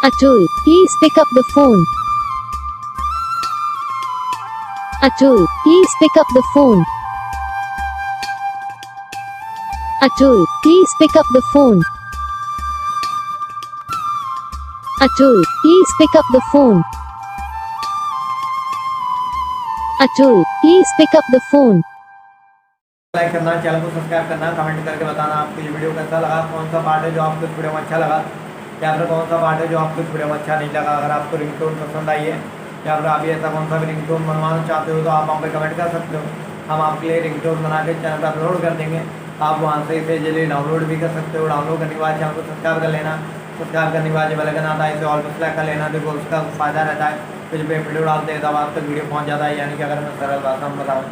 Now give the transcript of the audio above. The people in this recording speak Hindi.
Atul, please pick up the phone. Atul, please pick up the phone. Atul, please pick up the phone. Atul, please pick up the phone. Atul, please pick up the phone. Like करना, चैनल को सब्सक्राइब करना, कमेंट करके बताना आपको ये वीडियो कैसा लगा, कौन सा पार्ट है जो आपको इस वीडियो में अच्छा लगा, या फिर कौन सा पार्ट है जो आपको इस वीडियो में अच्छा नहीं लगा। अगर आपको रिंगटोन पसंद आई है या फिर आप भी ऐसा कौन सा भी रिंगटोन बनवाना चाहते हो तो आप हम पे कमेंट कर सकते हो। हम आपके लिए रिंगटोन बना के चैनल पर अपलोड कर देंगे। आप वहाँ से इसे जल्दी डाउनलोड भी कर सकते हो। डाउनलोड करने के बाद चैनल को सब्सक्राइब कर लेना। सब्सक्राइब करने के बाद जब बेल आइकन आता है इसे ऑल पर सेलेक्ट कर लेना, देखो उसका फ़ायदा रहता है। फिर जब वीडियो डालते हैं तब आप तक वीडियो पहुँच जाता है, यानी कि अगर मैं सरल भाषा में बताऊँ